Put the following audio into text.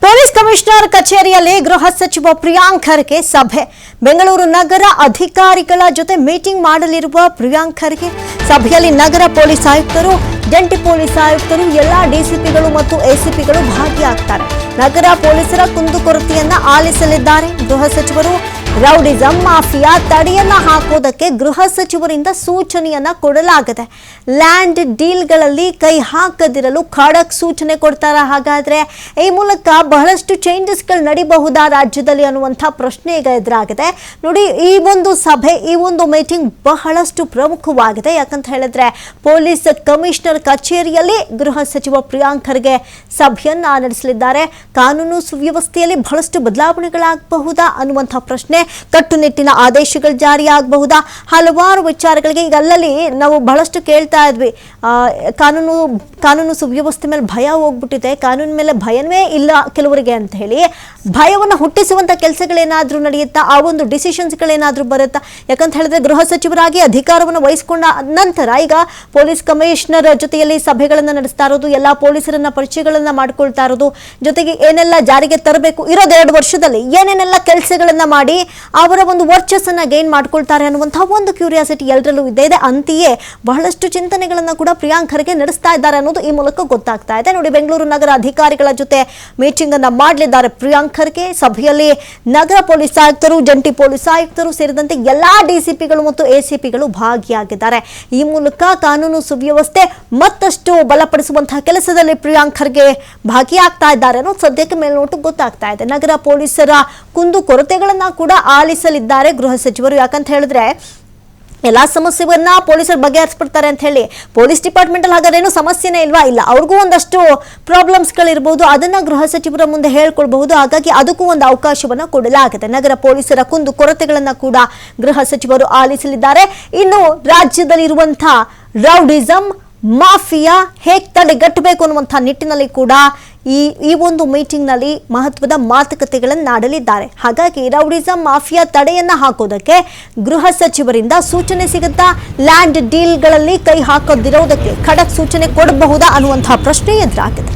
Police commissioner ಕಚೇರಿಯಲ್ಲಿ ಗೃಹ ಸಚಿವ ಪ್ರಿಯಾಂಕ್ ಖರ್ಗೆ ಸಭೆ. ಬೆಂಗಳೂರು ನಗರ ಅಧಿಕಾರಿಗಳ ಜೊತೆ ಮೀಟಿಂಗ್ ಮಾಡಲಿರುವ ಪ್ರಿಯಾಂಕ್ ಖರ್ಗೆ ಸಭೆಯಲ್ಲಿ ನಗರ ಪೊಲೀಸ್ ಆಯುಕ್ತರು, ಜಂಟಿ ಪೊಲೀಸ್ ಆಯುಕ್ತರು, ಎಲ್ಲಾ ಡಿಸಿಪಿಗಳು ಮತ್ತು ಎಸಿಪಿಗಳು ಭಾಗಿಯಾಗ್ತಾರೆ. ನಗರ ಪೊಲೀಸರ ಕುಂದುಕೊರತೆಯನ್ನ ಆಲಿಸಲಿದ್ದಾರೆ ಗೃಹ ಸಚಿವರು. ರೌಡಿಸಂ ಮಾಫಿಯಾ ತಡೆಯನ್ನ ಹಾಕೋದಕ್ಕೆ ಗೃಹ ಸಚಿವರಿಂದ ಸೂಚನೆಯನ್ನ ಕೊಡಲಾಗಿದೆ. ಲ್ಯಾಂಡ್ ಡೀಲ್ಗಳಲ್ಲಿ ಕೈ ಹಾಕದಿರಲು ಖಡಕ್ ಸೂಚನೆ ಕೊಡ್ತಾರ. ಹಾಗಾದ್ರೆ ಈ ಮೂಲಕ ಬಹಳಷ್ಟು ಚೇಂಜಸ್ಗಳು ನಡೀಬಹುದಾ ರಾಜ್ಯದಲ್ಲಿ ಅನ್ನುವಂಥ ಪ್ರಶ್ನೆ ಈಗ ಎದುರಾಗಿದೆ. ನೋಡಿ, ಈ ಒಂದು ಸಭೆ, ಈ ಒಂದು ಮೀಟಿಂಗ್ ಬಹಳಷ್ಟು ಪ್ರಮುಖವಾಗಿದೆ. ಯಾಕಂತ ಹೇಳಿದ್ರೆ ಪೊಲೀಸ್ ಕಮಿಷನರ್ ಕಚೇರಿಯಲ್ಲಿ ಗೃಹ ಸಚಿವ ಪ್ರಿಯಾಂಕ್ ಖರ್ಗೆ ಸಭೆಯನ್ನ ನಡೆಸಲಿದ್ದಾರೆ. ಕಾನೂನು ಸುವ್ಯವಸ್ಥೆಯಲ್ಲಿ ಬಹಳಷ್ಟು ಬದಲಾವಣೆಗಳಾಗಬಹುದಾ ಅನ್ನುವಂಥ ಪ್ರಶ್ನೆ, ಕಟ್ಟುನಿಟ್ಟಿನ ಆದೇಶಗಳು ಜಾರಿಯಾಗಬಹುದಾ, ಹಲವಾರು ವಿಚಾರಗಳಿಗೆ ಈಗ ಅಲ್ಲಲ್ಲಿ ನಾವು ಬಹಳಷ್ಟು ಕೇಳ್ತಾ ಇದ್ವಿ. ಕಾನೂನು ಸುವ್ಯವಸ್ಥೆ ಮೇಲೆ ಭಯ ಹೋಗ್ಬಿಟ್ಟಿದೆ, ಕಾನೂನು ಮೇಲೆ ಭಯವೇ ಇಲ್ಲ ಕೆಲವರಿಗೆ ಅಂತ ಹೇಳಿ ಭಯವನ್ನು ಹುಟ್ಟಿಸುವಂತ ಕೆಲಸಗಳೇನಾದ್ರೂ ನಡೆಯುತ್ತಾ, ಆ ಒಂದು ಡಿಸಿಷನ್ಸ್ಗಳೇನಾದ್ರೂ ಬರುತ್ತಾ? ಯಾಕಂತ ಹೇಳಿದ್ರೆ ಗೃಹ ಸಚಿವರಾಗಿ ಅಧಿಕಾರವನ್ನು ವಹಿಸಿಕೊಂಡ ನಂತರ ಈಗ ಪೊಲೀಸ್ ಕಮಿಷನರ್ ಜೊತೆಯಲ್ಲಿ ಸಭೆಗಳನ್ನು ನಡೆಸ್ತಾ ಇರೋದು, ಎಲ್ಲಾ ಪೊಲೀಸರನ್ನ ಪರಿಚಯಗಳನ್ನ ಮಾಡ್ಕೊಳ್ತಾ ಇರೋದು, ಜೊತೆಗೆ ಏನೆಲ್ಲ ಜಾರಿಗೆ ತರಬೇಕು, ಇರೋದು 2 ವರ್ಷದಲ್ಲಿ ಏನೇನೆಲ್ಲ ಕೆಲಸಗಳನ್ನ ಮಾಡಿ ಅವರ ಒಂದು ವರ್ಚಸ್ಸನ್ನ ಗೇನ್ ಮಾಡ್ಕೊಳ್ತಾರೆ ಅನ್ನುವಂತಹ ಒಂದು ಕ್ಯೂರಿಯಾಸಿಟಿ ಎಲ್ಲರಲ್ಲೂ ಇದೆ. ಅಂತೆಯೇ ಬಹಳಷ್ಟು ಚಿಂತನೆಗಳನ್ನ ಕೂಡ ಪ್ರಿಯಾಂಕ್ ಖರ್ಗೆ ನಡೆಸ್ತಾ ಇದ್ದಾರೆ ಅನ್ನೋದು ಈ ಮೂಲಕ ಗೊತ್ತಾಗ್ತಾ ಇದೆ. ನೋಡಿ, ಬೆಂಗಳೂರು ನಗರ ಅಧಿಕಾರಿಗಳ ಜೊತೆ ಮೀಟಿಂಗ್ ಅನ್ನ ಮಾಡಲಿದ್ದಾರೆ ಪ್ರಿಯಾಂಕ್ ಖರ್ಗೆ. ಸಭೆಯಲ್ಲಿ ನಗರ ಪೊಲೀಸ್ ಆಯುಕ್ತರು, ಜಂಟಿ ಪೊಲೀಸ್ ಆಯುಕ್ತರು ಸೇರಿದಂತೆ ಎಲ್ಲಾ ಡಿಸಿಪಿಗಳು ಮತ್ತು ಎಸಿಪಿಗಳು ಭಾಗಿಯಾಗಿದ್ದಾರೆ. ಈ ಮೂಲಕ ಕಾನೂನು ಸುವ್ಯವಸ್ಥೆ ಮತ್ತಷ್ಟು ಬಲಪಡಿಸುವಂತಹ ಕೆಲಸದಲ್ಲಿ ಪ್ರಿಯಾಂಕ್ ಖರ್ಗೆ ಭಾಗಿಯಾಗ್ತಾ ಇದ್ದಾರೆ ಅನ್ನೋದು ಸದ್ಯಕ್ಕೆ ಮೇಲ್ನೋಟಕ್ಕೆ ಗೊತ್ತಾಗ್ತಾ ಇದೆ. ನಗರ ಪೊಲೀಸರ ಕುಂದು ಕೊರತೆಗಳನ್ನ ಕೂಡ ಆಲಿಸಲಿದ್ದಾರೆ ಗೃಹ ಸಚಿವರು. ಯಾಕಂತ ಹೇಳಿದ್ರೆ ಎಲ್ಲಾ ಸಮಸ್ಯೆಗಳನ್ನ ಪೊಲೀಸರು ಬಗೆಹರಿಸ್ಬಿಡ್ತಾರೆ ಅಂತ ಹೇಳಿ ಪೊಲೀಸ್ ಡಿಪಾರ್ಟ್ಮೆಂಟ್ ಅಲ್ಲಿ ಹಾಗಾದ್ರೇನು ಸಮಸ್ಯೆನೇ ಇಲ್ವಾ? ಇಲ್ಲ, ಅವ್ರಿಗೂ ಒಂದಷ್ಟು ಪ್ರಾಬ್ಲಮ್ಸ್ಗಳಿರ್ಬೋದು, ಅದನ್ನ ಗೃಹ ಸಚಿವರ ಮುಂದೆ ಹೇಳ್ಕೊಳ್ಬಹುದು. ಹಾಗಾಗಿ ಅದಕ್ಕೂ ಒಂದು ಅವಕಾಶವನ್ನ ಕೊಡಲಾಗಿದೆ. ನಗರ ಪೊಲೀಸರ ಕುಂದು ಕೊರತೆಗಳನ್ನ ಕೂಡ ಗೃಹ ಸಚಿವರು ಆಲಿಸಲಿದ್ದಾರೆ. ಇನ್ನು ರಾಜ್ಯದಲ್ಲಿರುವಂತಹ ರೌಡಿಸಂ ಮಾಫಿಯಾ ಹೇಗೆ ತಡೆಗಟ್ಟಬೇಕು ಅನ್ನುವಂಥ ನಿಟ್ಟಿನಲ್ಲಿ ಕೂಡ ಈ ಒಂದು ಮೀಟಿಂಗ್ ನಲ್ಲಿ ಮಹತ್ವದ ಮಾತುಕತೆಗಳನ್ನು ಆಡಲಿದ್ದಾರೆ. ಹಾಗಾಗಿ ರೌಡಿಸಂ ಮಾಫಿಯಾ ತಡೆಯನ್ನ ಹಾಕೋದಕ್ಕೆ ಗೃಹ ಸಚಿವರಿಂದ ಸೂಚನೆ ಸಿಗುತ್ತಾ? ಲ್ಯಾಂಡ್ ಡೀಲ್ಗಳಲ್ಲಿ ಕೈ ಹಾಕದಿರೋದಕ್ಕೆ ಖಡಕ್ ಸೂಚನೆ ಕೊಡಬಹುದಾ ಅನ್ನುವಂತಹ ಪ್ರಶ್ನೆ ಎದುರಾಗಿದೆ.